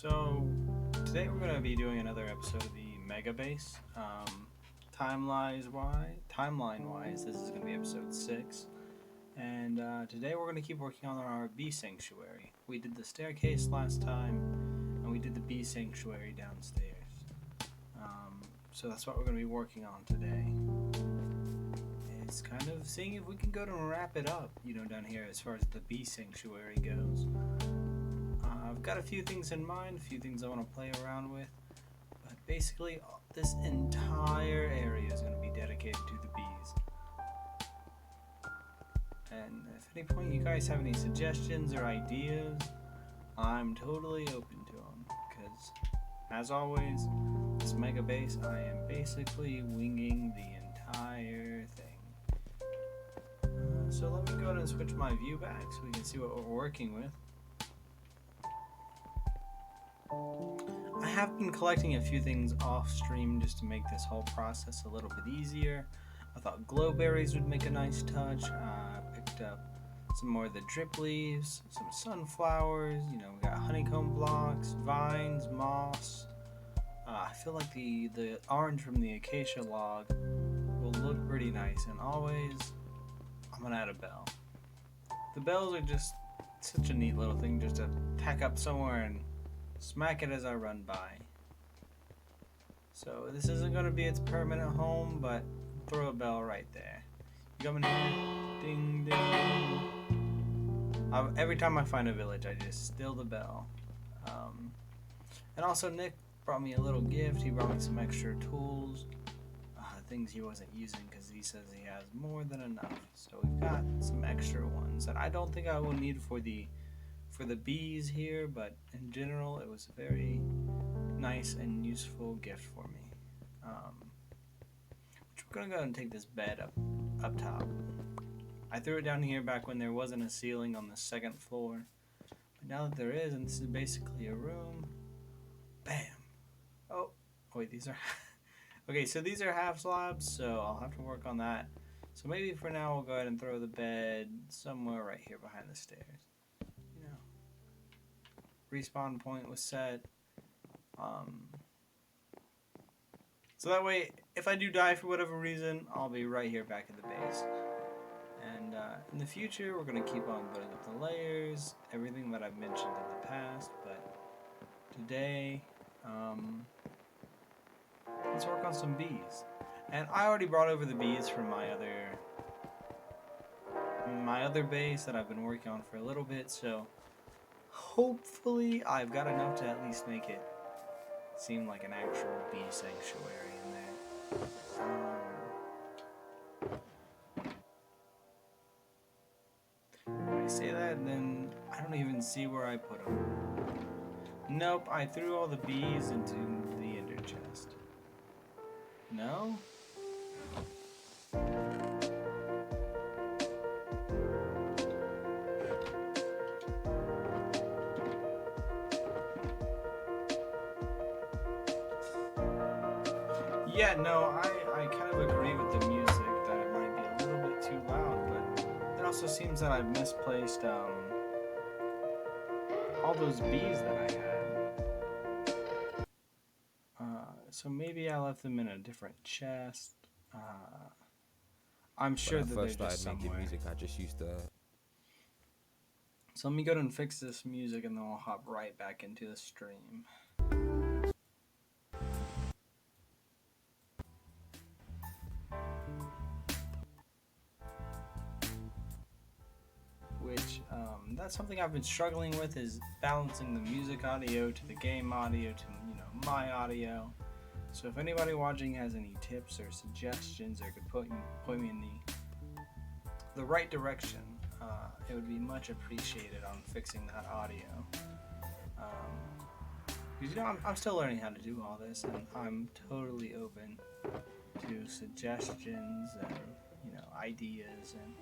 So today we're going to be doing another episode of the megabase. Timeline-wise, this is going to be episode 6. And today we're going to keep working on our bee sanctuary. We did the staircase last time, and we did the bee sanctuary downstairs. So that's what we're going to be working on today. It's kind of seeing if we can go to wrap it up, down here as far as the bee sanctuary goes. I've got a few things in mind, a few things I want to play around with, but basically this entire area is going to be dedicated to the bees. And if at any point you guys have any suggestions or ideas, I'm totally open to them, because as always, this mega base, I am basically winging the entire thing. So let me go ahead and switch my view back so we can see what we're working with. I have been collecting a few things off stream just to make this whole process a little bit easier. I thought glowberries would make a nice touch. I picked up some more of the drip leaves, some sunflowers, we got honeycomb blocks, vines, moss. I feel like the orange from the acacia log will look pretty nice, and always I'm gonna add a bell. The bells are just such a neat little thing just to tack up somewhere and smack it as I run by. So this isn't going to be its permanent home, but throw a bell right there. You come in here, ding ding. Every time I find a village, I just steal the bell. And also Nick brought me a little gift. He brought me some extra tools, things he wasn't using because he says he has more than enough. So we've got some extra ones that I don't think I will need for the bees here, but in general it was a very nice and useful gift for me. Which we're gonna go ahead and take this bed up top. I threw it down here back when there wasn't a ceiling on the second floor, but now that there is, and this is basically a room, bam. Oh wait, these are okay, so these are half slabs, so I'll have to work on that. So maybe for now we'll go ahead and throw the bed somewhere right here behind the stairs. Respawn point was set. So that way, if I do die for whatever reason, I'll be right here back at the base. And in the future, we're going to keep on building up the layers, everything that I've mentioned in the past. But today, let's work on some bees. And I already brought over the bees from my other base that I've been working on for a little bit, so hopefully I've got enough to at least make it seem like an actual bee sanctuary in there. I say that and then I don't even see where I put them. Nope, I threw all the bees into the ender chest. No? Yeah, no, I kind of agree with the music that it might be a little bit too loud, but it also seems that I've misplaced all those bees that I had. So maybe I left them in a different chest. I'm sure that they're just somewhere. Making music, I just used to. So let me go ahead and fix this music, and then we'll hop right back into the stream. Which, that's something I've been struggling with, is balancing the music audio to the game audio to, my audio. So if anybody watching has any tips or suggestions or could point me in the right direction, it would be much appreciated on fixing that audio. Because, I'm still learning how to do all this, and I'm totally open to suggestions and, ideas and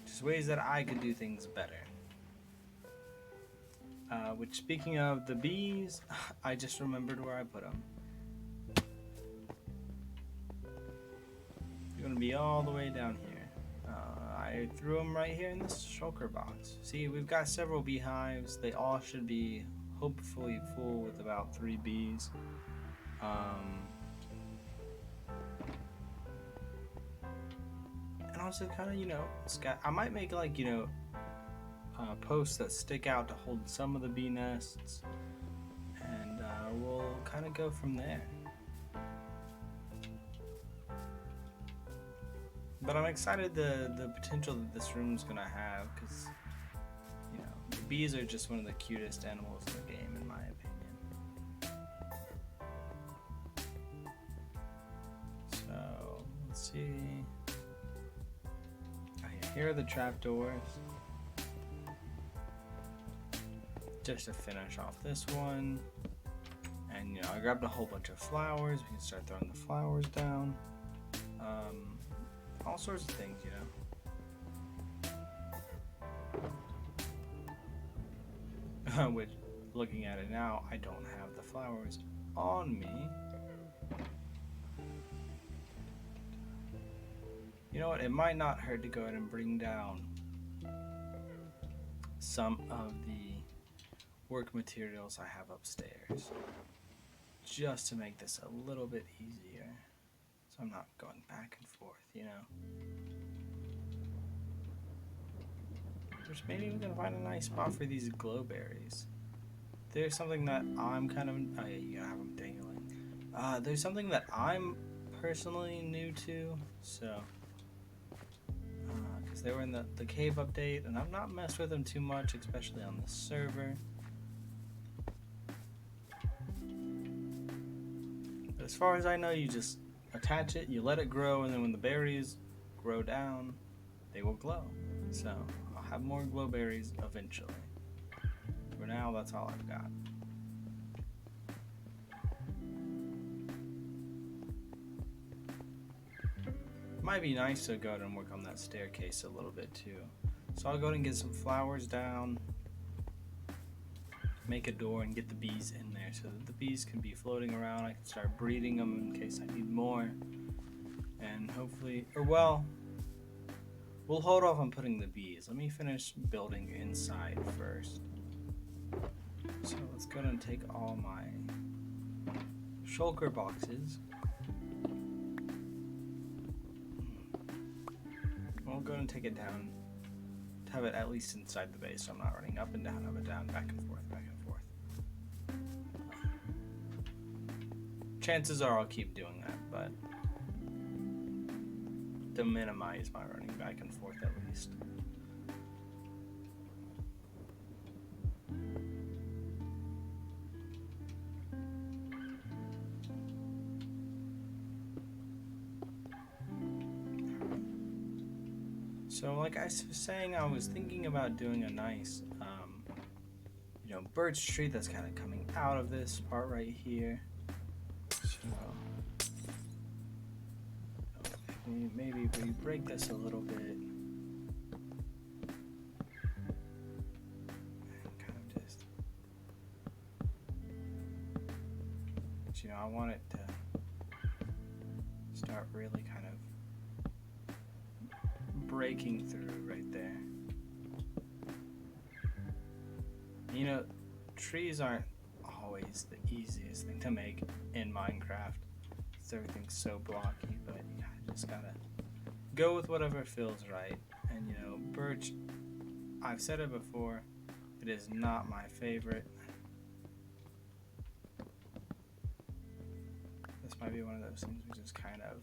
just ways that I could do things better. Which, speaking of the bees, I just remembered where I put them. They're going to be all the way down here. I threw them right here in this shulker box. See, we've got several beehives. They all should be hopefully full with about 3 bees. And also kind of, you know, I might make like, you know, posts that stick out to hold some of the bee nests, and we'll kind of go from there. But I'm excited the potential that this room's gonna have, because, you know, the bees are just one of the cutest animals in the game, in my opinion. So let's see. Oh yeah, here are the trapdoors. Just to finish off this one. And, you know, I grabbed a whole bunch of flowers. We can start throwing the flowers down. All sorts of things, you know. Which, looking at it now, I don't have the flowers on me. You know what? It might not hurt to go ahead and bring down some of the work materials I have upstairs, just to make this a little bit easier, so I'm not going back and forth, you know. Which maybe we can find a nice spot for these glow berries. There's something that I'm kind of, oh yeah, you gotta have them dangling. There's something that I'm personally new to, so, because they were in the cave update, and I've not messed with them too much, especially on the server. But as far as I know, you just attach it, you let it grow, and then when the berries grow down, they will glow. So I'll have more glow berries eventually. For now, that's all I've got. Might be nice to go ahead and work on that staircase a little bit too. So I'll go ahead and get some flowers down, make a door, and get the bees in there so that the bees can be floating around. I can start breeding them in case I need more. And hopefully, or well, we'll hold off on putting the bees. Let me finish building inside first. So let's go ahead and take all my shulker boxes. We'll go ahead and take it down to have it at least inside the base, so I'm not running up and down, back and forth, back and forth. Chances are I'll keep doing that, but to minimize my running back and forth at least. So like I was saying, I was thinking about doing a nice, you know, birch tree that's kind of coming out of this part right here. So maybe if we break this a little bit, and kind of just, but, you know, I want it to start really kind of breaking through right there. You know, trees aren't always the easiest thing to make in Minecraft. Everything's so blocky, but you just gotta go with whatever feels right. And you know, birch, I've said it before, it is not my favorite. This might be one of those things we just kind of,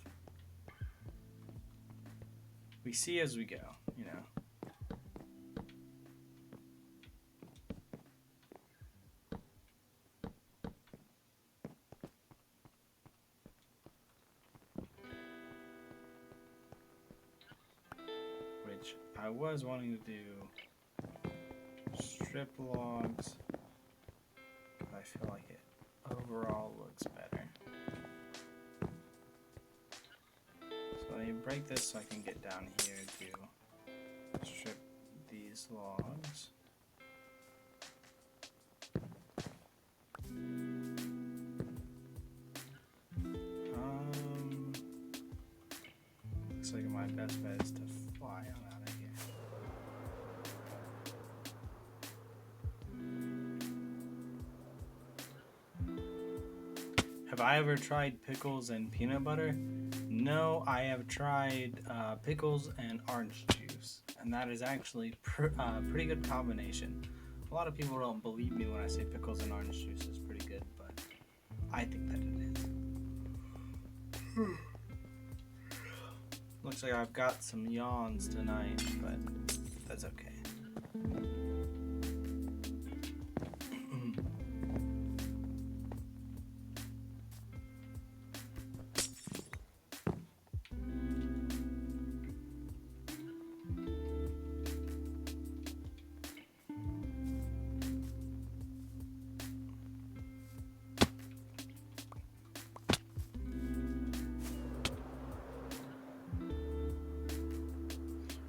we see as we go, you know. Which I was wanting to do strip logs, but I feel like it overall looks better. So let me break this so I can get down here to strip these logs. Looks like my best bet is to fly on out of here. Have I ever tried pickles and peanut butter? No, I have tried pickles and orange juice, and that is actually pretty good combination. A lot of people don't believe me when I say pickles and orange juice is pretty good, but I think that it is. Looks like I've got some yawns tonight, but that's okay.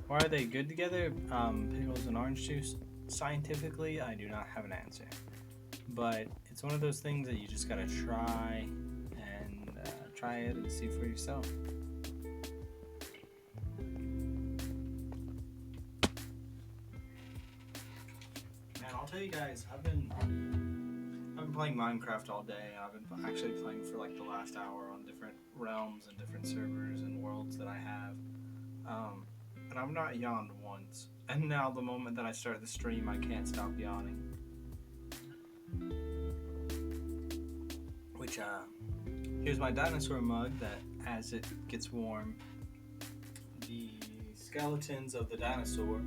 Why are they good together? Pickles and orange juice? Scientifically, I do not have an answer. But it's one of those things that you just gotta try and try it and see for yourself. Man, I'll tell you guys, I've been playing Minecraft all day. I've been actually playing for like the last hour on different realms and different servers and worlds that I have. And I've not yawned once. And now the moment that I start the stream, I can't stop yawning. Which, here's my dinosaur mug that as it gets warm, the skeletons of the dinosaur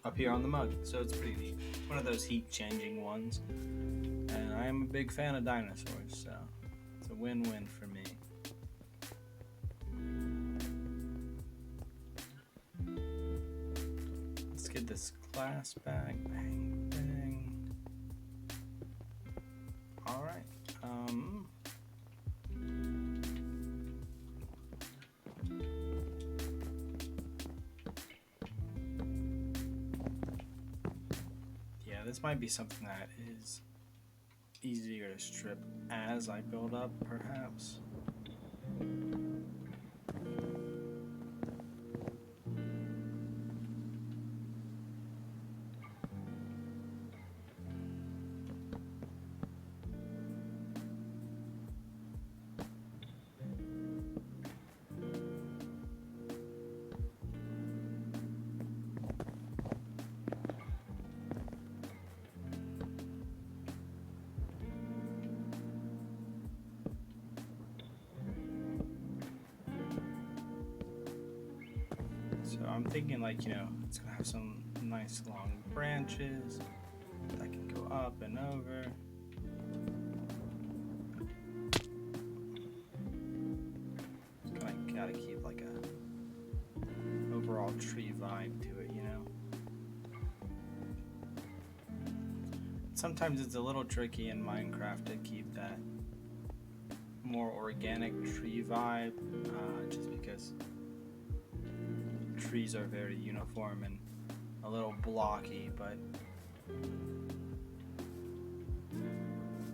appear on the mug. So it's pretty neat. One of those heat changing ones. And I am a big fan of dinosaurs, so it's a win-win for me. Get this glass back, bang, bang. All right. Yeah, this might be something that is easier to strip as I build up, perhaps. So I'm thinking like, it's gonna have some nice long branches that can go up and over. Just kinda gotta keep like a overall tree vibe to it, Sometimes it's a little tricky in Minecraft to keep that more organic tree vibe, just because trees are very uniform and a little blocky, but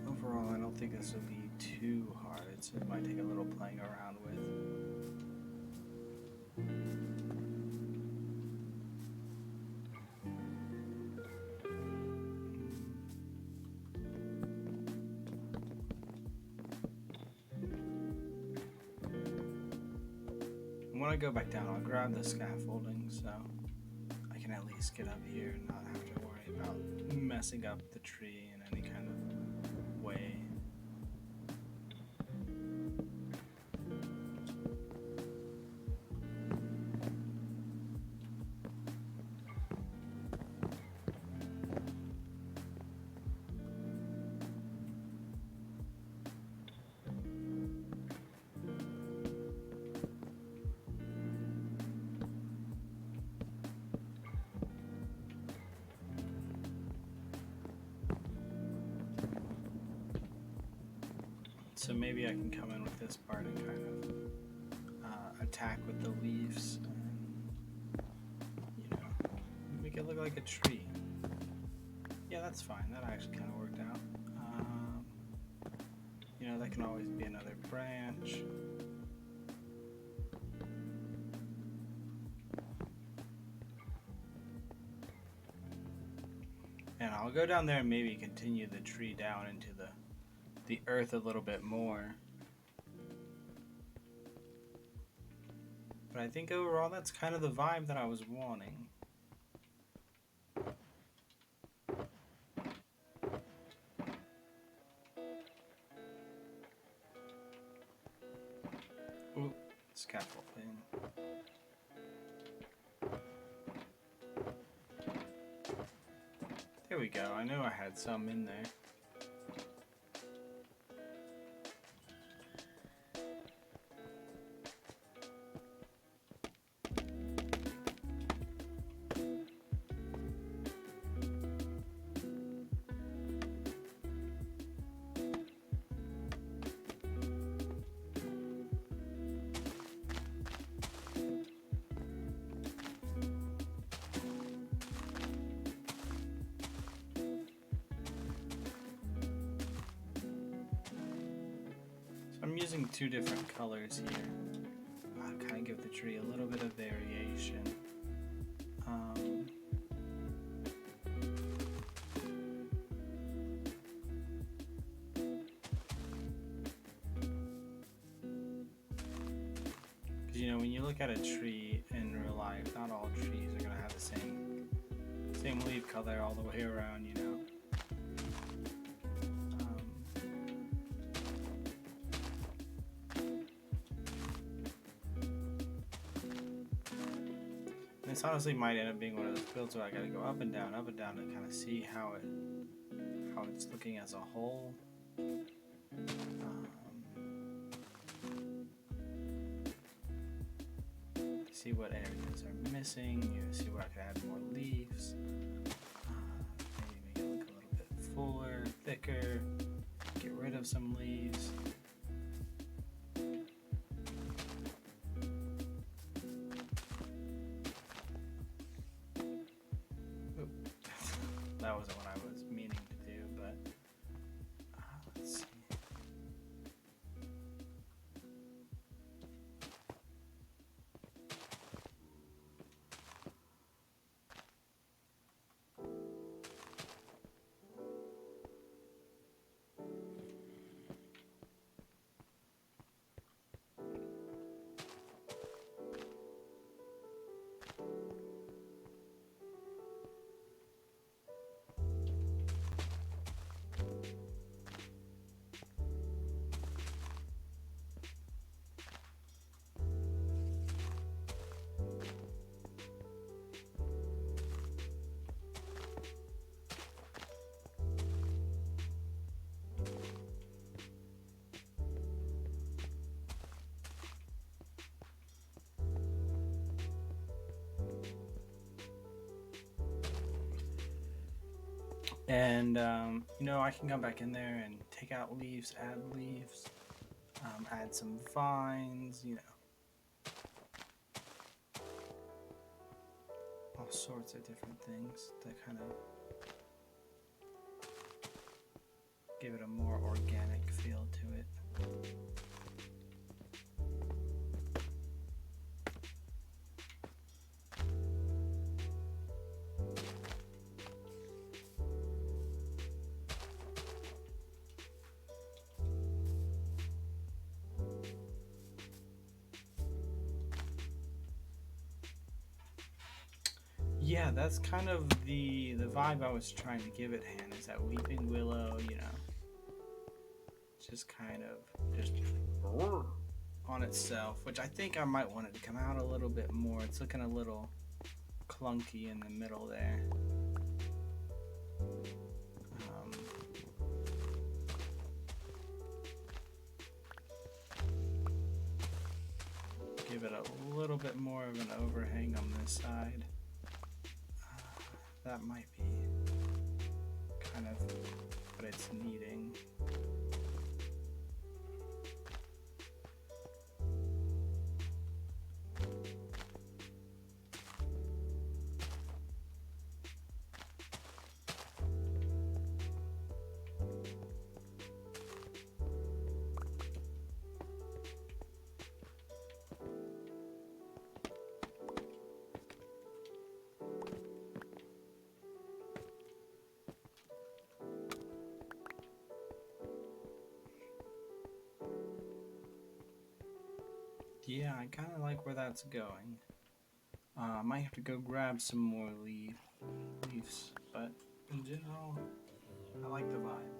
overall I don't think this will be too hard. It might take a little playing around with. When I go back down, I'll grab the scaffolding so I can at least get up here and not have to worry about messing up the tree in any kind of way. So maybe I can come in with this part and kind of attack with the leaves and, make it look like a tree. Yeah, that's fine. That actually kind of worked out. That can always be another branch. And I'll go down there and maybe continue the tree down into the the earth a little bit more. But I think overall that's kind of the vibe that I was wanting. Ooh, scaffolding. There we go. I know I had some in there. I'm using two different colors here. Kind of give the tree a little bit of variation. Because you know, when you look at a tree in real life, not all trees are gonna have the same leaf color all the way around. You know. This honestly might end up being one of those builds where I gotta go up and down to kind of see how it's looking as a whole. See what areas are missing. You see where I could add more leaves. Maybe make it look a little bit fuller, thicker. Get rid of some leaves. That wasn't what I was meaning to do, but let's see. And you know, I can come back in there and take out leaves, add some vines, you know, all sorts of different things to kind of give it a more organic feel to it. Yeah, that's kind of the vibe I was trying to give it, Han, is that weeping willow, you know, it's just kind of just on itself, which I think I might want it to come out a little bit more. It's looking a little clunky in the middle there. Give it a little bit more of an overhang on this side. That might be kind of what it's needing. Yeah, I kind of like where that's going. I might have to go grab some more leaves, but in general, I like the vibe.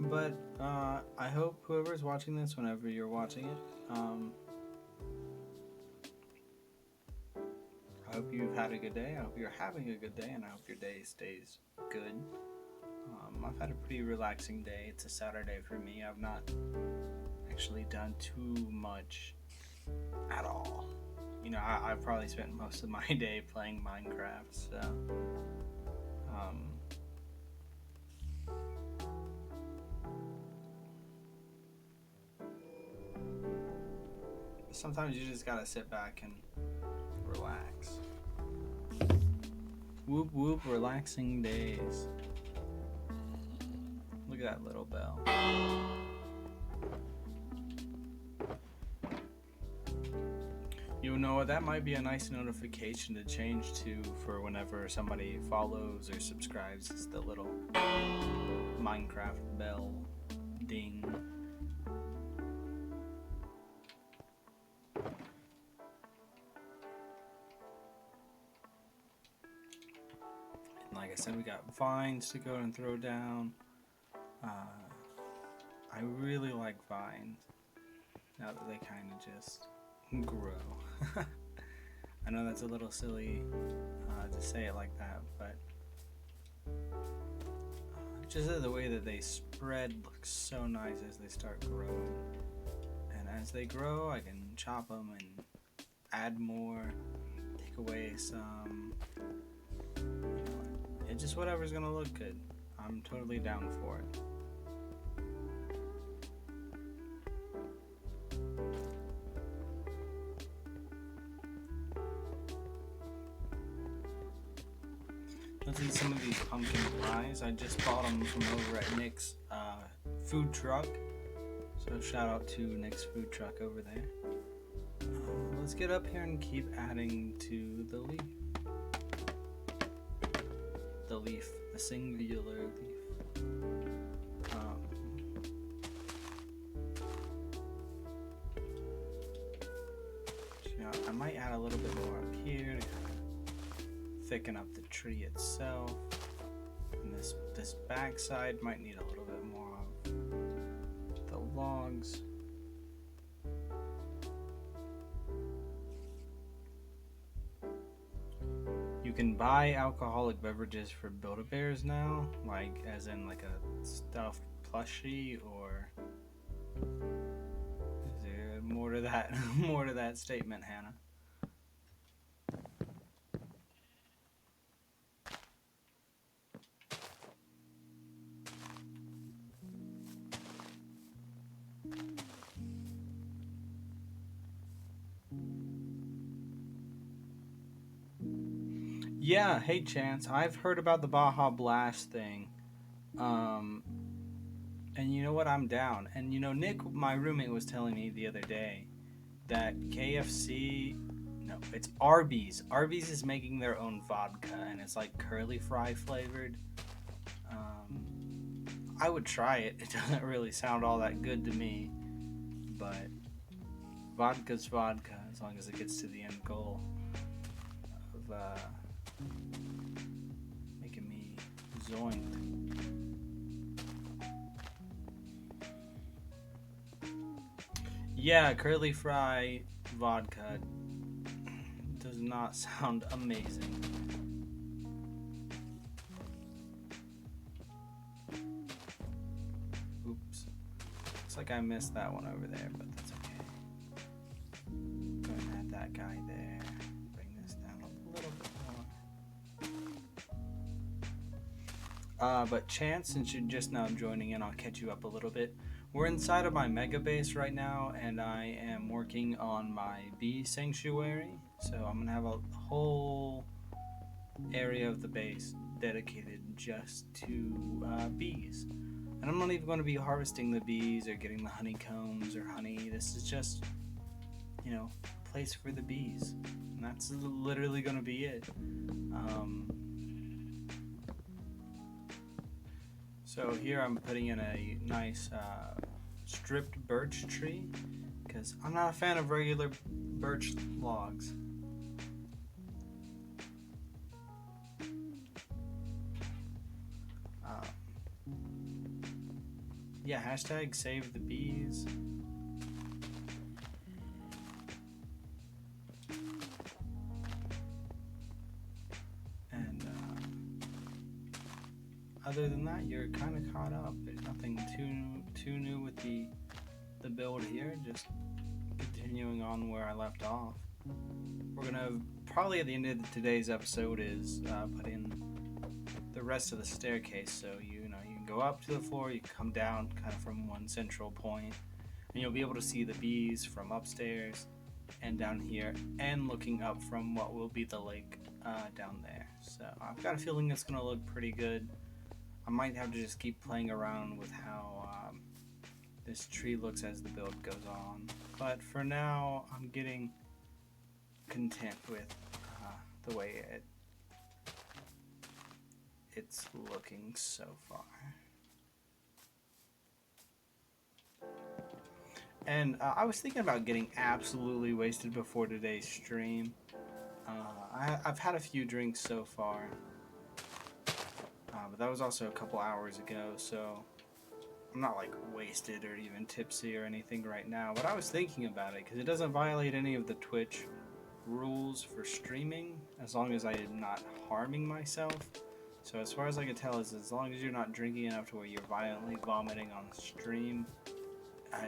But I hope whoever's watching this, whenever you're watching it, I hope you've had a good day. I hope you're having a good day, and I hope your day stays good. I've had a pretty relaxing day. It's a Saturday for me. I've not actually done too much at all. You know, I've probably spent most of my day playing Minecraft, so sometimes you just gotta sit back and relax. Whoop whoop, relaxing days. Look at that little bell. You know what, that might be a nice notification to change to for whenever somebody follows or subscribes. It's the little Minecraft bell ding. And like I said, we got vines to go and throw down. I really like vines now that they kind of just grow. I know that's a little silly to say it like that, but just the way that they spread looks so nice as they start growing. And as they grow, I can chop them and add more, take away some. It's just whatever's gonna look good. I'm totally down for it. Let's eat some of these pumpkin pies. I just bought them from over at Nick's food truck. So shout out to Nick's food truck over there. Let's get up here and keep adding to the leaf. The singular leaf. I might add a little bit more up here to kind of thicken up the tree itself. And this back side might need a little bit more of the logs. You can buy alcoholic beverages for Build-A-Bears now, like as in like a stuffed plushie, or is there more to that? More to that statement, Hannah? Yeah, hey Chance, I've heard about the Baja Blast thing. And you know what? I'm down. And you know, Nick, my roommate, was telling me the other day that it's Arby's. Arby's is making their own vodka, and it's like curly fry flavored. I would try it. It doesn't really sound all that good to me, but vodka's vodka as long as it gets to the end goal of making me zoinked. Yeah, curly fry vodka does not sound amazing. Oops. Looks like I missed that one over there, but that's okay. Go ahead and add that guy there. Bring this down a little bit more. But Chance, since you're just now joining in, I'll catch you up a little bit. We're inside of my megabase right now, and I am working on my bee sanctuary. So I'm gonna have a whole area of the base dedicated just to bees. And I'm not even going to be harvesting the bees or getting the honeycombs or honey. This is just, you know, place for the bees. And that's literally going to be it. So here I'm putting in a nice stripped birch tree because I'm not a fan of regular birch logs. Yeah, hashtag save the bees. And other than that, you're kind of caught up. There's nothing too new with the build here. Just continuing on where I left off. We're gonna probably at the end of today's episode is put in the rest of the staircase. So you can go up to the floor, you come down kind of from one central point, and you'll be able to see the bees from upstairs and down here, and looking up from what will be the lake down there. So I've got a feeling it's gonna look pretty good. I might have to just keep playing around with how this tree looks as the build goes on. But for now, I'm getting content with the way it's looking so far. And I was thinking about getting absolutely wasted before today's stream. I've had a few drinks so far. But that was also a couple hours ago, so I'm not like wasted or even tipsy or anything right now. But I was thinking about it because it doesn't violate any of the Twitch rules for streaming as long as I'm not harming myself. So as far as I can tell, is as long as you're not drinking enough to where you're violently vomiting on stream,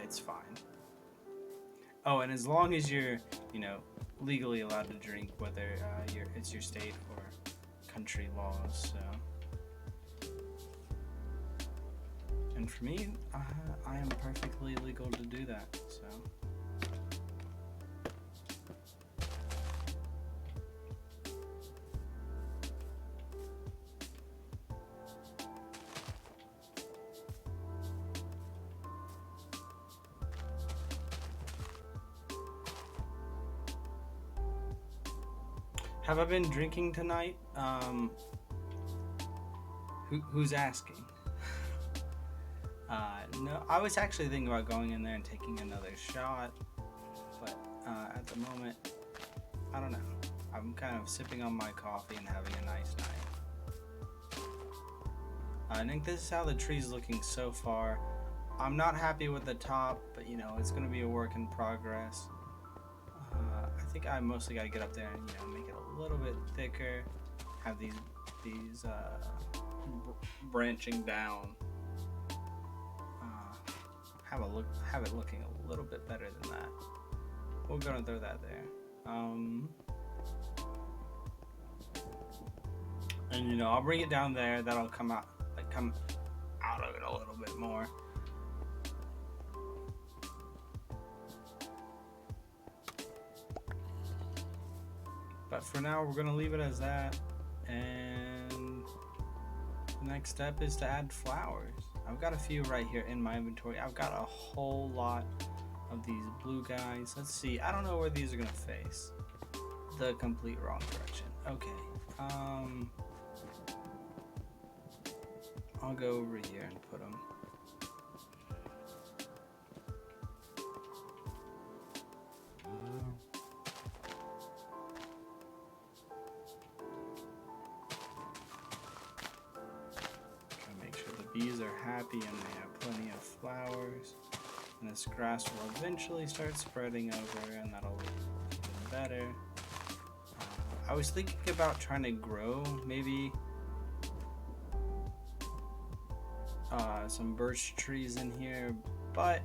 it's fine. Oh, and as long as you're, legally allowed to drink, whether it's your state or country laws. So, and for me, I am perfectly legal to do that. So. Have I been drinking tonight? Who's asking? No, I was actually thinking about going in there and taking another shot, but at the moment, I don't know. I'm kind of sipping on my coffee and having a nice night. I think this is how the tree's looking so far. I'm not happy with the top, but it's going to be a work in progress. I think I mostly got to get up there and make it a little bit thicker, have these branching down, have it looking a little bit better than that. We're gonna throw that there, and I'll bring it down there. That'll come out of it a little bit more. But for now, we're gonna leave it as that, and the next step is to add flowers. I've got a few right here in my inventory. I've got a whole lot of these blue guys. Let's see, I don't know where these are gonna face. The complete wrong direction. Okay, I'll go over here and put them. Bees are happy and they have plenty of flowers, and this grass will eventually start spreading over, and that'll look even better. I was thinking about trying to grow maybe some birch trees in here, but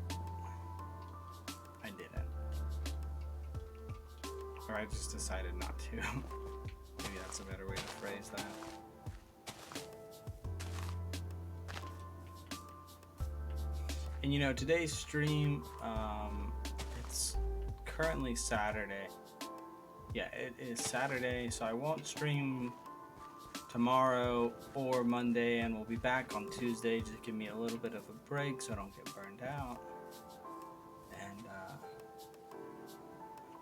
I didn't, or I just decided not to. Maybe that's a better way to phrase that. And today's stream, it's currently Saturday. Yeah, it is Saturday, so I won't stream tomorrow or Monday, and we'll be back on Tuesday. Just give me a little bit of a break so I don't get burned out. And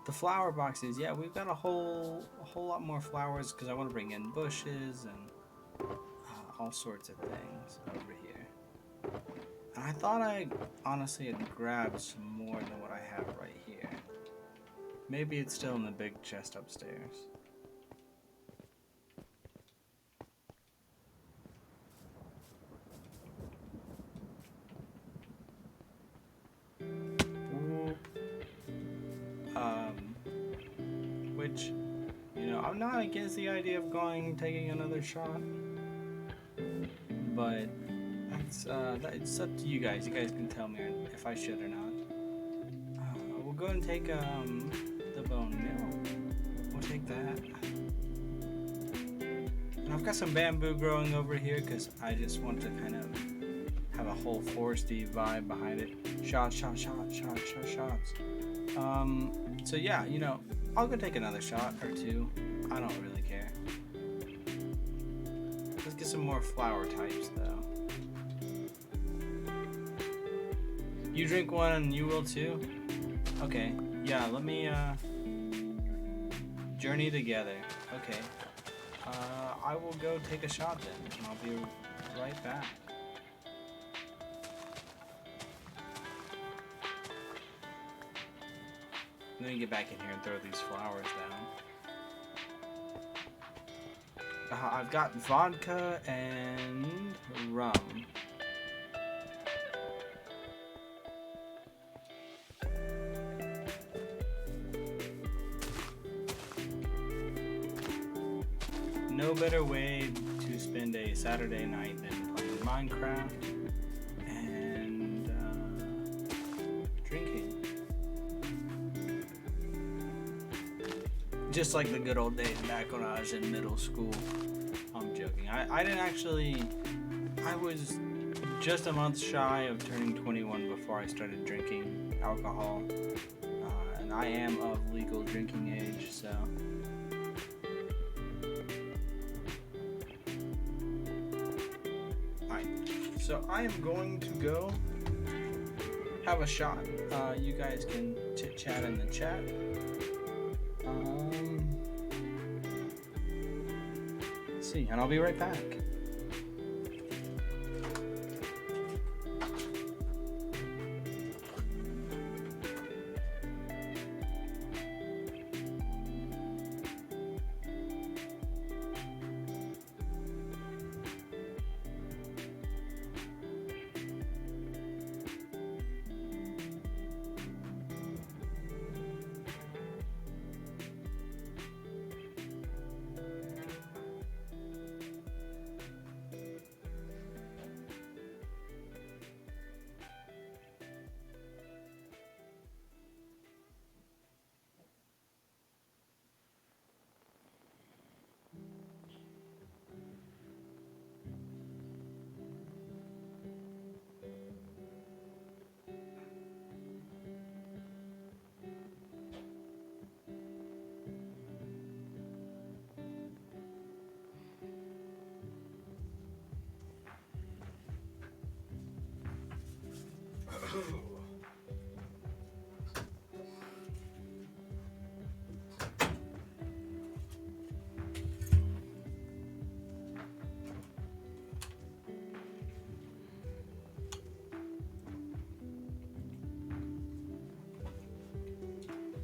The flower boxes, yeah, we've got a whole lot more flowers because I want to bring in bushes and all sorts of things over here. And I thought I honestly had grabbed some more than what I have right here. Maybe it's still in the big chest upstairs. Which, you know, I'm not against the idea of taking another shot, but it's up to you guys. You guys can tell me if I should or not. We'll go and take the bone meal. We'll take that. And I've got some bamboo growing over here because I just want to kind of have a whole foresty vibe behind it. Shots. So yeah, you know, I'll go take another shot or two. I don't really care. Let's get some more flower types though. You drink one and you will too? Okay, yeah, let me journey together. Okay. I will go take a shot then, and I'll be right back. Let me get back in here and throw these flowers down. I've got vodka and rum. No better way to spend a Saturday night than playing Minecraft and drinking. Just like the good old days back when I was in middle school. I'm joking. I didn't actually... I was just a month shy of turning 21 before I started drinking alcohol. And I am of legal drinking age, so... Alright, so I am going to go have a shot. You guys can chit-chat in the chat. Let's see, and I'll be right back.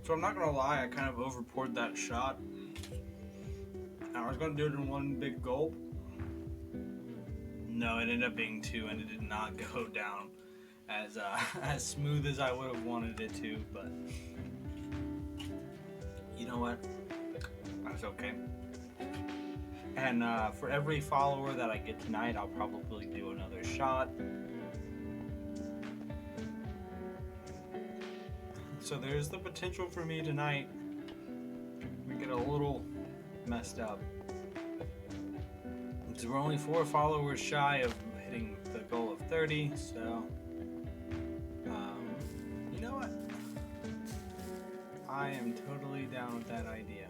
So I'm not gonna lie, I kind of over-poured that shot. I was gonna do it in one big gulp. No, it ended up being two, and it did not go down as as smooth as I would have wanted it to. But you know what? That's okay. And for every follower that I get tonight, I'll probably do another shot. So there's the potential for me tonight. We get a little messed up. So we're only 4 followers shy of hitting the goal of 30. So, you know what? I am totally down with that idea.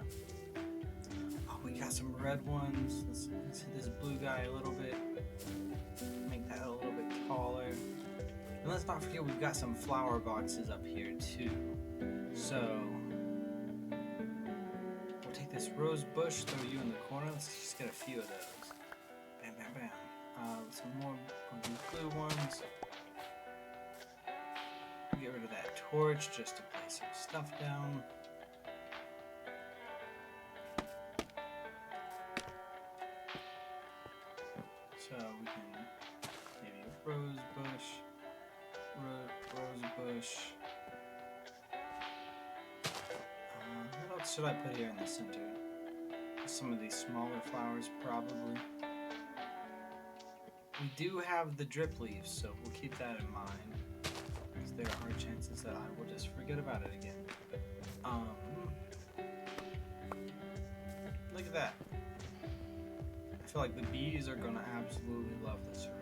Oh, we got some red ones. Let's hit this blue guy a little bit. Make that a little bit taller. And let's not forget we've got some flower boxes up here too. So this rose bush, throw you in the corner. Let's just get a few of those. Bam, bam, bam. Some more of these blue ones. Get rid of that torch just to place some stuff down. So we can maybe rose bush, rose bush. What else should I put here in the center? Some of these smaller flowers, probably. We do have the drip leaves, so we'll keep that in mind. Because there are chances that I will just forget about it again. Look at that. I feel like the bees are gonna absolutely love this room.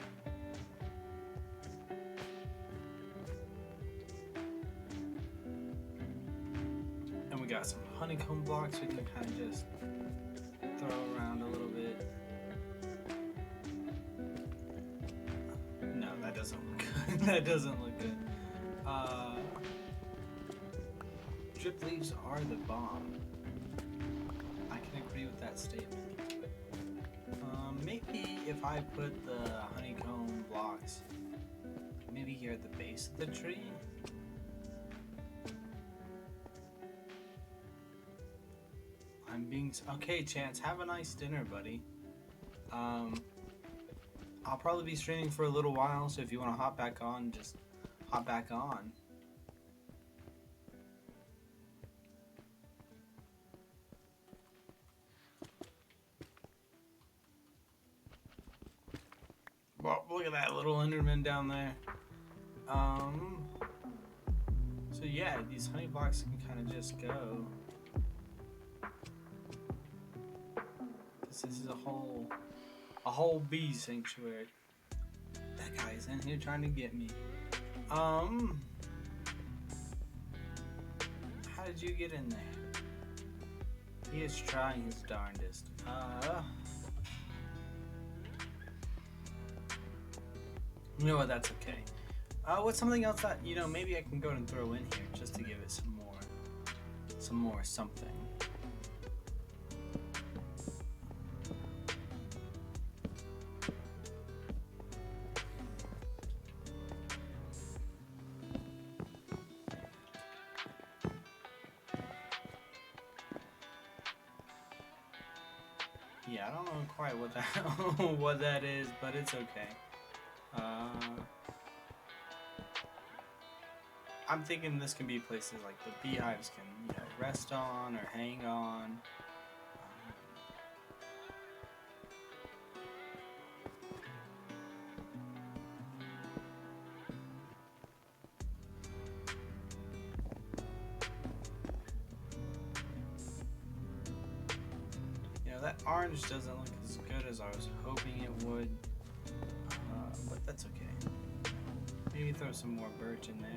And we got some honeycomb blocks we can kind of just throw around a little bit. No, that doesn't look good. That doesn't look good. Drip leaves are the bomb. I can agree with that statement. Maybe if I put the honeycomb blocks maybe here at the base of the tree. I'm being okay, Chance. Have a nice dinner, buddy. I'll probably be streaming for a little while, so if you want to hop back on, just hop back on. Well, look at that little Enderman down there. So yeah, these honey blocks can kind of just go. This is a whole bee sanctuary. That guy's in here trying to get me. How did you get in there? He is trying his darndest. You know what? That's okay. What's something else that maybe I can go and throw in here just to give it some more something. Yeah, I don't know quite what that what that is, but it's okay. I'm thinking this can be places like the beehives can rest on or hang on. That orange doesn't look as good as I was hoping it would, but that's okay. Maybe throw some more birch in there.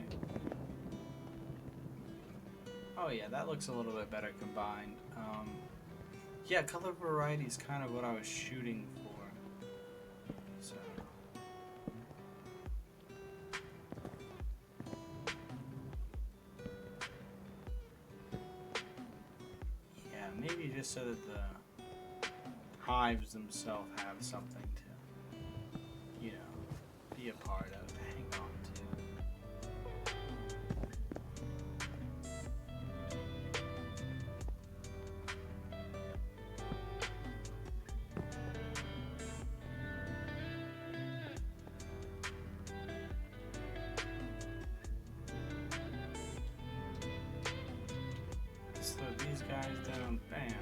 Oh yeah, that looks a little bit better combined. Yeah, color variety is kind of what I was shooting for. So. Yeah, maybe just so that the hives themselves have something to, be a part of, hang on to. Just throw these guys down, bam.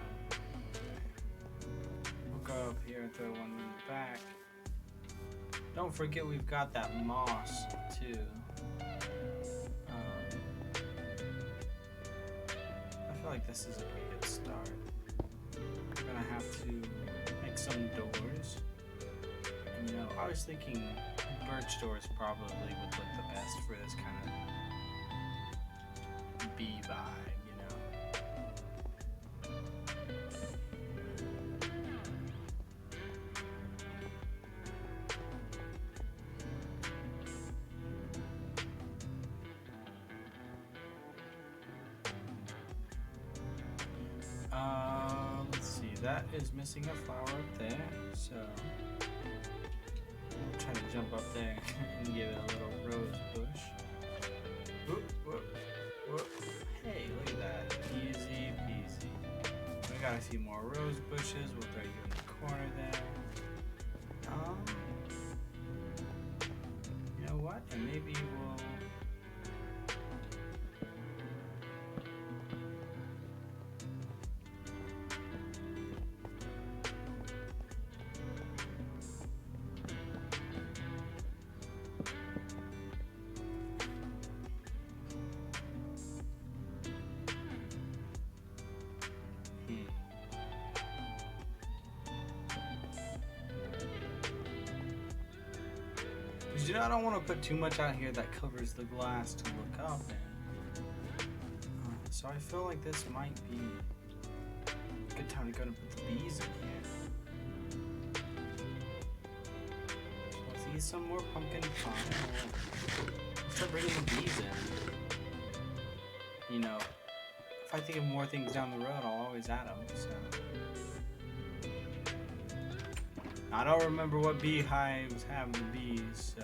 Go up here and throw one in the back. Don't forget we've got that moss too. I feel like this is a pretty good start. We're gonna have to make some doors. And I was thinking birch doors probably would look the best for this kind of bee vibe. that is missing a flower up there, so I'll try to jump up there and give it a little rose bush. Whoop, whoop, whoop. Hey, look at that. Easy peasy. We got a few more rose bushes. We'll throw you in the corner there. You know what? And maybe we'll... You know, I don't want to put too much out here that covers the glass to look up in. So I feel like this might be a good time to go and put the bees in here. So let's eat some more pumpkin pie. Let's start bringing the bees in. You know, if I think of more things down the road, I'll always add them. So I don't remember what beehives have the bees, so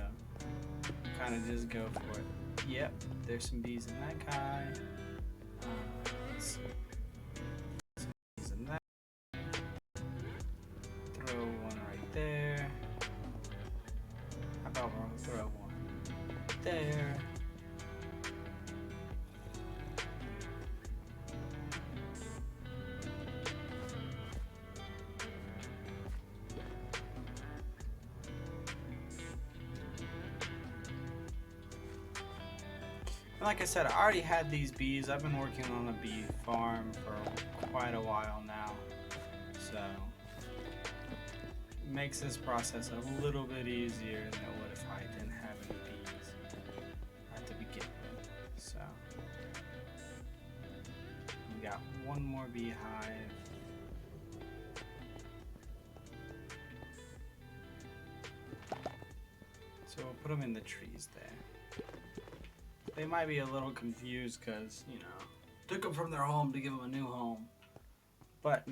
kind of just go for it. Yep, there's some bees in that guy. Let's see. Some bees in that. Throw one right there. How about we'll throw one there. Like I said, I already had these bees. I've been working on a bee farm for quite a while now, so it makes this process a little bit easier than it would if I didn't have any bees at the beginning. So we got one more beehive. So we'll put them in the trees there. They might be a little confused because, you know, took them from their home to give them a new home. But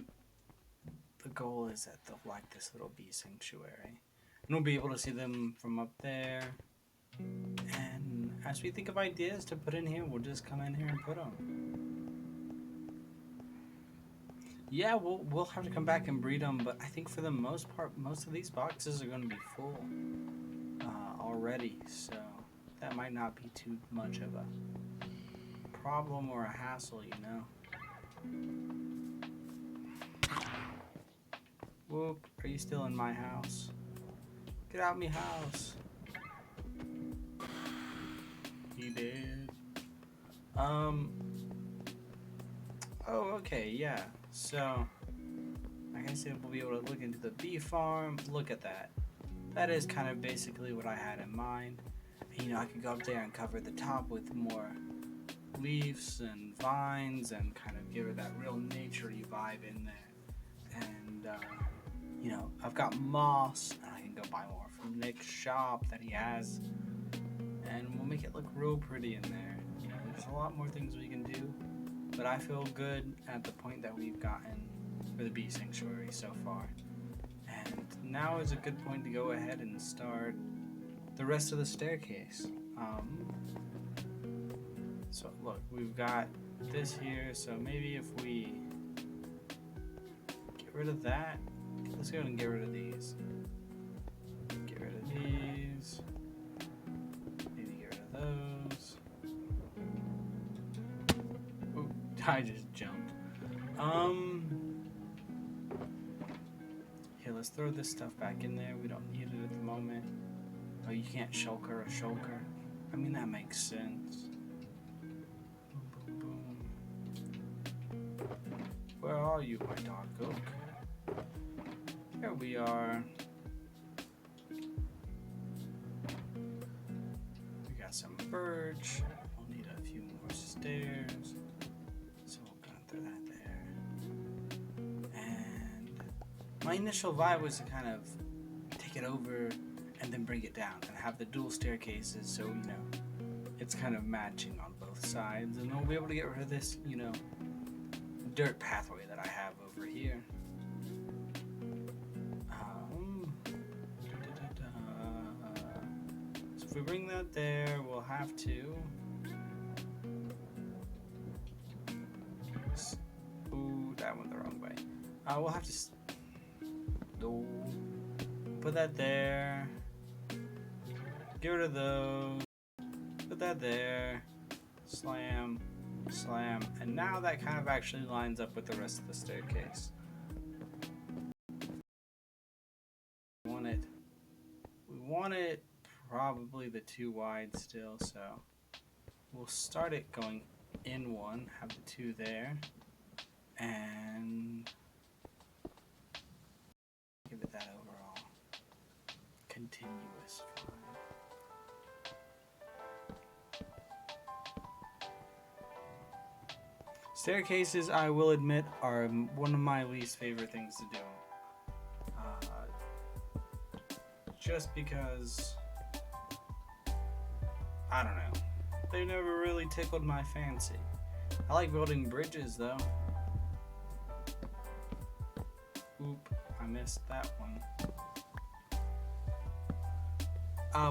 the goal is that they'll like this little bee sanctuary. And we'll be able to see them from up there. And as we think of ideas to put in here, we'll just come in here and put them. Yeah, we'll have to come back and breed them, but I think for the most part, most of these boxes are going to be full already, so that might not be too much of a problem or a hassle, you know. Whoop, are you still in my house? Get out me house. He did. Oh, okay, yeah. So, like I said, we'll be able to look into the bee farm. Look at that. That is kind of basically what I had in mind. You know, I could go up there and cover the top with more leaves and vines and kind of give her that real nature-y vibe in there. And, you know, I've got moss, and I can go buy more from Nick's shop that he has. And we'll make it look real pretty in there. You know, there's a lot more things we can do. But I feel good at the point that we've gotten for the bee sanctuary so far. And now is a good point to go ahead and start the rest of the staircase. So look, we've got this here, so maybe if we get rid of that, let's go ahead and get rid of these. Get rid of these. Maybe get rid of those. Ooh, I just jumped. Here, let's throw this stuff back in there. We don't need it at the moment. Oh, you can't shulker a shulker. I mean, that makes sense. Boom, boom, boom. Where are you, my dog oak? Here we are. We got some birch. We'll need a few more stairs. So we'll kind of throw that there. And my initial vibe was to kind of take it over and then bring it down and have the dual staircases, so, you know, it's kind of matching on both sides, and we'll be able to get rid of this, you know, dirt pathway that I have over here. if we bring that there, we'll have to. Ooh, that went the wrong way. We'll have to. Put that there. Get rid of those. Put that there. Slam. Slam. And now that kind of actually lines up with the rest of the staircase. We want it probably the 2 wide still, so we'll start it going in one, have the 2 there, and give it that overall continuous vibe. Staircases, I will admit, are one of my least favorite things to do. Just because, I don't know, they never really tickled my fancy. I like building bridges though. Oop, I missed that one.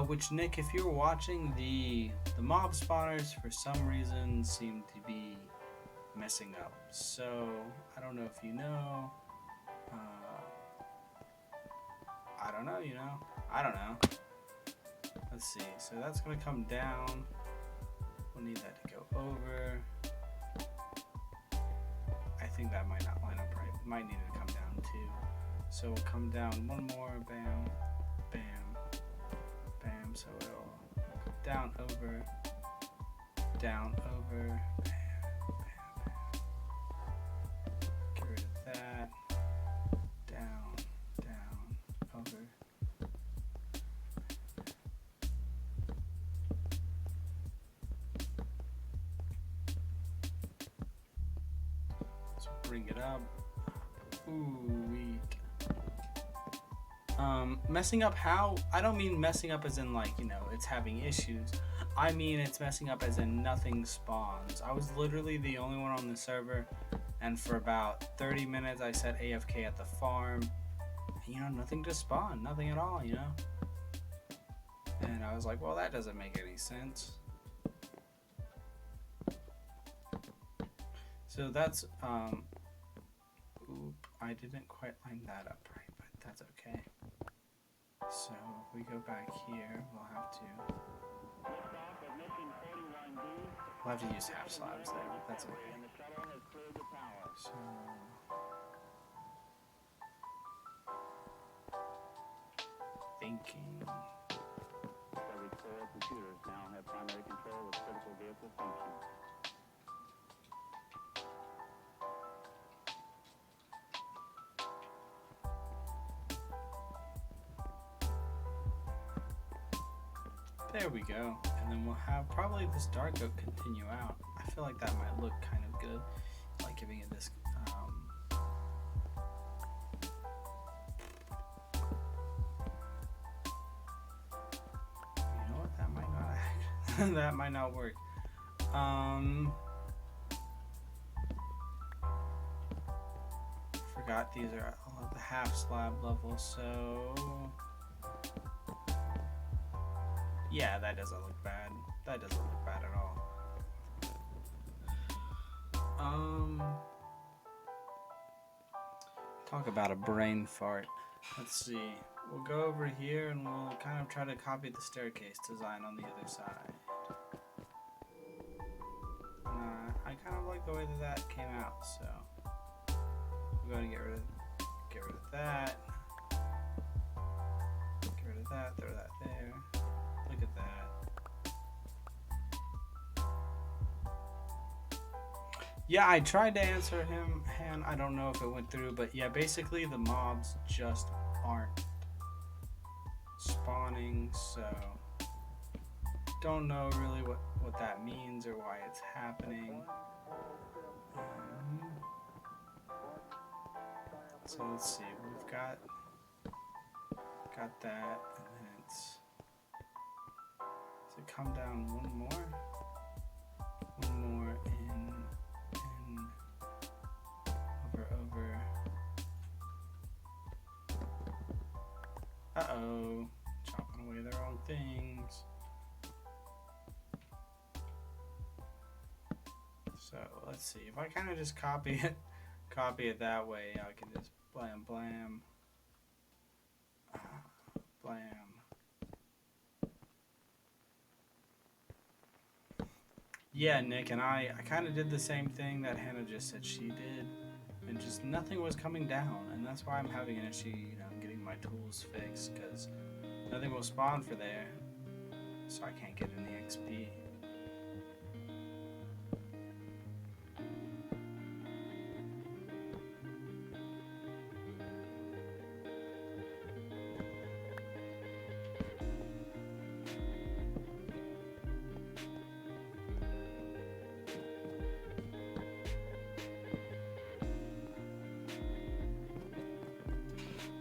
Which, Nick, if you're watching, the mob spawners for some reason seem to be messing up. So, I don't know if you know. I don't know, you know. I don't know. Let's see. So that's going to come down. We'll need that to go over. I think that might not line up right. Might need it to come down too. So we'll come down one more. Bam. Bam. Bam. So it'll go down, over. Down, over. Bam. Get rid of that. Down, down, over. Let's bring it up. Ooh, weak. Messing up how? I don't mean messing up as in like, you know, it's having issues. I mean it's messing up as in nothing spawns. I was literally the only one on the server, and for about 30 minutes I said AFK at the farm. And, you know, nothing just spawned, nothing at all, you know? And I was like, well, that doesn't make any sense. So that's, oop, I didn't quite line that up right, but that's okay. So if we go back here, we'll have to use half slabs there, but that's okay. So thinking. Every core computers now have primary control of critical vehicle functions. There we go. And then we'll have probably this dark oak continue out. I feel like that might look kind of good. Like giving it this you know what, that might not that might not work. Forgot these are all at the half slab level, so yeah, that doesn't look bad. That doesn't look bad at all. Talk about a brain fart. Let's see. We'll go over here and we'll kind of try to copy the staircase design on the other side. I kind of like the way that came out, so we're going to get rid of that. Get rid of that. Throw that there. Look at that. Yeah, I tried to answer him, and I don't know if it went through, but yeah, basically the mobs just aren't spawning, so don't know really what that means or why it's happening. So let's see, we've got that, and then it's, does it come down one more in, over. Uh-oh, chopping away the wrong things. So let's see, if I kind of just copy it that way, I can just blam blam, blam. Yeah, Nick, and I kind of did the same thing that Hannah just said she did, and just nothing was coming down, and that's why I'm having an issue, getting my tools fixed, because nothing will spawn for there, so I can't get any XP.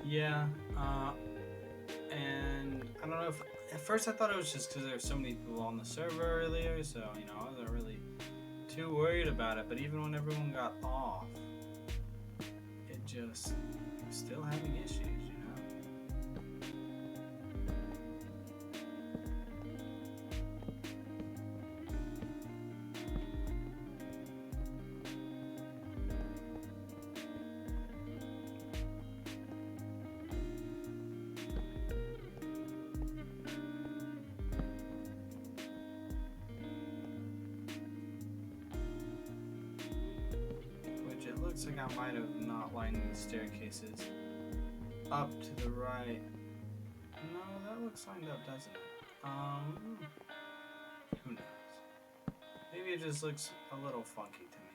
Yeah, and I don't know if at first I thought it was just because there were so many people on the server earlier, so I wasn't really too worried about it. But even when everyone got off, it just was still having issues, Looks like I might have not lined these staircases up to the right. No, that looks lined up, doesn't it? Who knows? Maybe it just looks a little funky to me.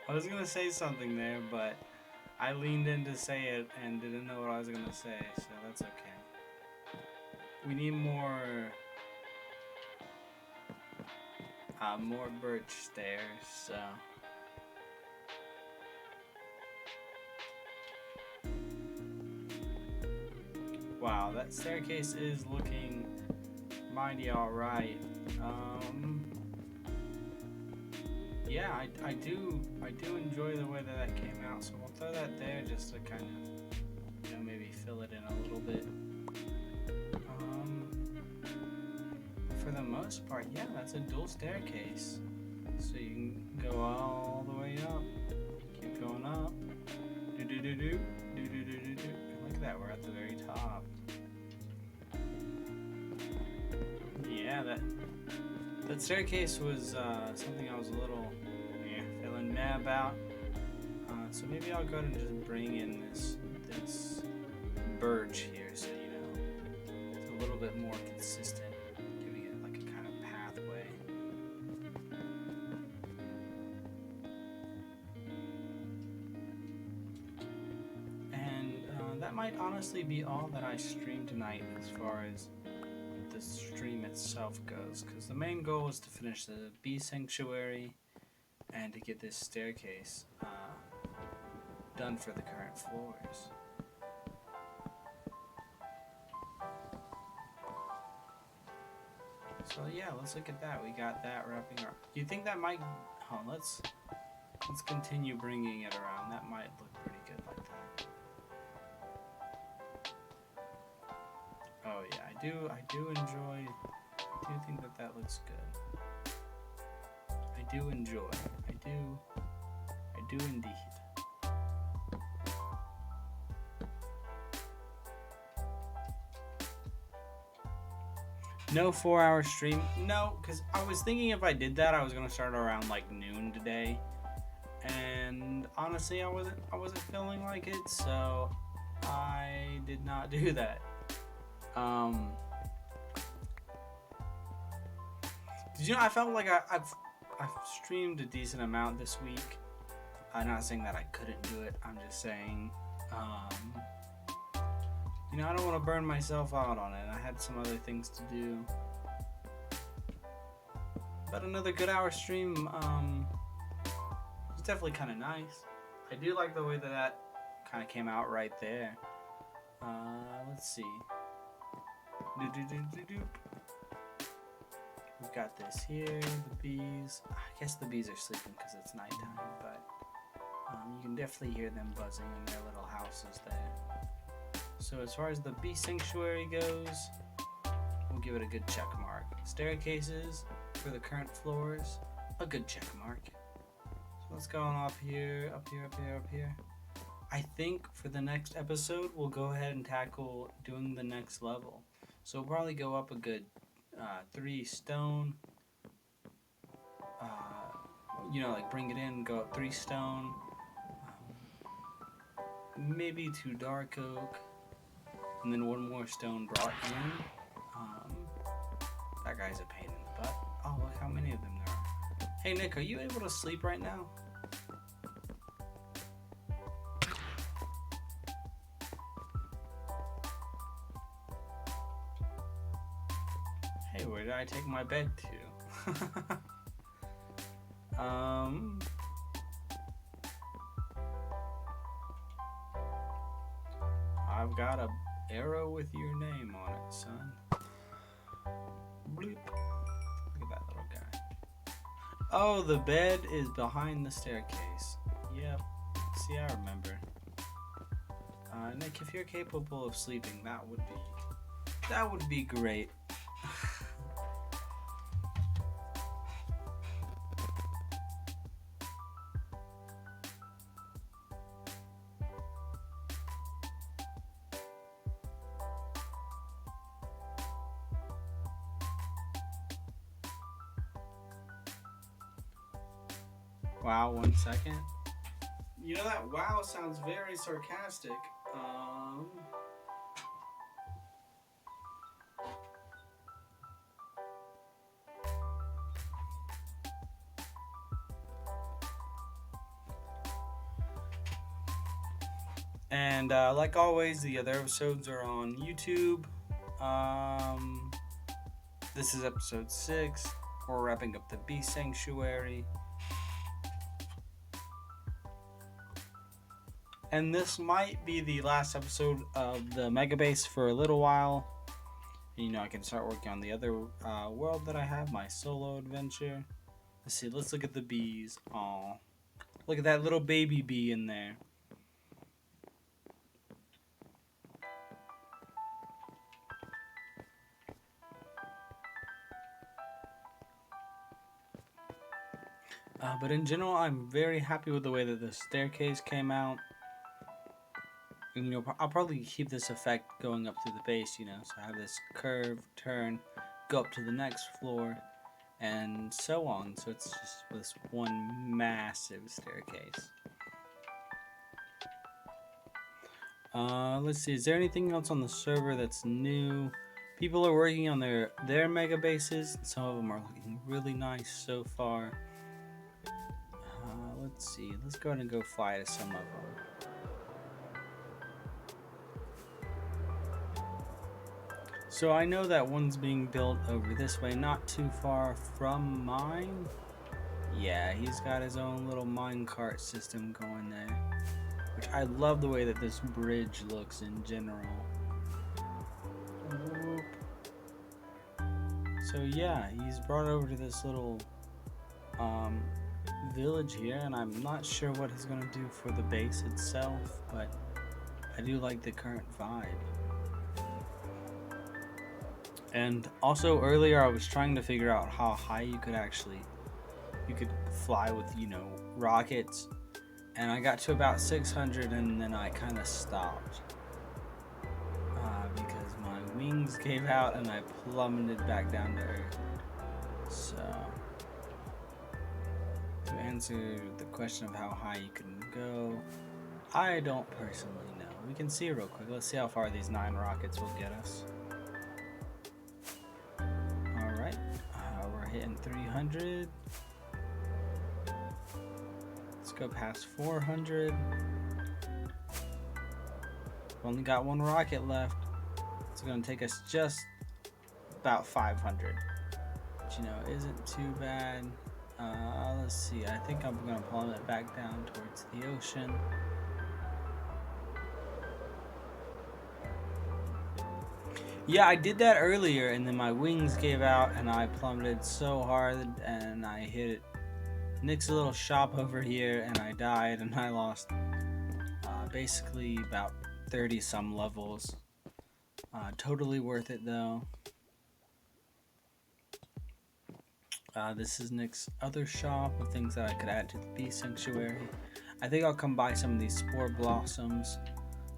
I was gonna say something there, but I leaned in to say it and didn't know what I was gonna say, so that's okay. We need more birch stairs, so. Wow, that staircase is looking mighty alright. Yeah, I do enjoy the way that came out, so we'll throw that there just to kind of, maybe fill it in a little bit. For the most part, yeah, that's a dual staircase, so you can go all the way up, keep going up, do. Look at that, we're at the very top. Yeah, that staircase was something I was a little feeling meh about. So maybe I'll go ahead and just bring in this birch here, so it's a little bit more consistent, giving it like a kind of pathway. And that might honestly be all that I stream tonight as far as the stream itself goes, because the main goal is to finish the bee sanctuary and to get this staircase done for the current floors. So yeah, let's look at that. We got that wrapping up. Do you think that might? Let's continue bringing it around. That might look pretty good like that. Oh yeah, I do enjoy. I do think that looks good. I do enjoy. I do indeed. No 4-hour stream. No, because I was thinking if I did that, I was gonna start around like noon today, and honestly, I wasn't feeling like it, so I did not do that. Did I felt like I've streamed a decent amount this week. I'm not saying that I couldn't do it. I'm just saying, I don't want to burn myself out on it. I had some other things to do. But another good hour stream was definitely kind of nice. I do like the way that kind of came out right there. Let's see. Doo-doo-doo-doo-doo. We've got this here, the bees. I guess the bees are sleeping because it's nighttime, but you can definitely hear them buzzing in their little houses there. So as far as the bee sanctuary goes, we'll give it a good check mark. Staircases for the current floors, a good check mark. So let's go on up here, up here, up here, up here. I think for the next episode, we'll go ahead and tackle doing the next level. So we'll probably go up a good 3 stone. Like bring it in, go up 3 stone. Maybe 2 dark oak. And then 1 more stone brought in. That guy's a pain in the butt. Oh, look how many of them there are. Hey Nick, are you able to sleep right now? Hey, where did I take my bed to? I've got a arrow with your name on it, son. Bloop. Look at that little guy. Oh, the bed is behind the staircase. Yep. See, I remember. Nick, if you're capable of sleeping, that would be great. Wow, 1 second. You know that wow sounds very sarcastic. And like always, the other episodes are on YouTube. This is episode 6. We're wrapping up the Bee Sanctuary. And this might be the last episode of the megabase for a little while. I can start working on the other world that I have, my solo adventure. Let's see, let's look at the bees. Aw, look at that little baby bee in there. But in general, I'm very happy with the way that the staircase came out. And, I'll probably keep this effect going up through the base, so I have this curve, turn, go up to the next floor, and so on. So it's just this one massive staircase. Let's see, is there anything else on the server that's new? People are working on their mega bases. Some of them are looking really nice so far. Let's see, let's go ahead and go fly to some of them. So I know that one's being built over this way, not too far from mine. Yeah, he's got his own little minecart system going there. Which I love the way that this bridge looks in general. Whoop. So yeah, he's brought over to this little village here, and I'm not sure what he's gonna do for the base itself, but I do like the current vibe. And also earlier I was trying to figure out how high you could fly with, rockets, and I got to about 600 and then I kind of stopped because my wings gave out and I plummeted back down to earth. So to answer the question of how high you can go, I don't personally know. We can see real quick. Let's see how far these 9 rockets will get us. Alright, we're hitting 300. Let's go past 400. We've only got 1 rocket left. It's going to take us just about 500. Which, isn't too bad. Let's see. I think I'm going to plummet back down towards the ocean. Yeah, I did that earlier, and then my wings gave out, and I plummeted so hard, and I hit Nick's little shop over here, and I died, and I lost basically about 30 some levels. Totally worth it though. This is Nick's other shop of things that I could add to the bee sanctuary. I think I'll come buy some of these spore blossoms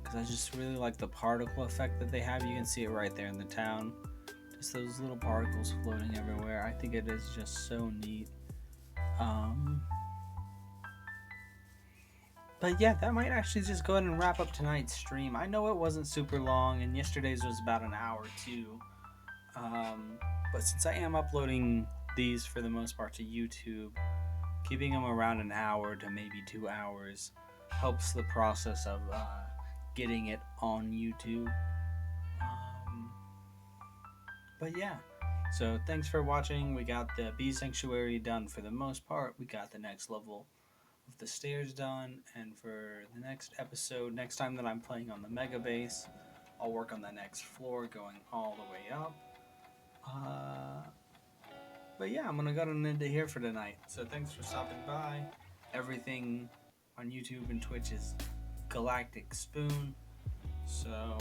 because I just really like the particle effect that they have. You can see it right there in the town. Just those little particles floating everywhere. I think it is just so neat. But yeah, that might actually just go ahead and wrap up tonight's stream. I know it wasn't super long, and yesterday's was about an hour too. But since I am uploading these for the most part to YouTube, keeping them around an hour to maybe 2 hours helps the process of getting it on YouTube. But yeah, so thanks for watching. We got the bee sanctuary done for the most part. We got the next level of the stairs done, and for the next episode, next time that I'm playing on the megabase, I'll work on the next floor going all the way up. But yeah, I'm gonna go and end it here for tonight. So thanks for stopping by. Everything on YouTube and Twitch is Galactic Spoon. So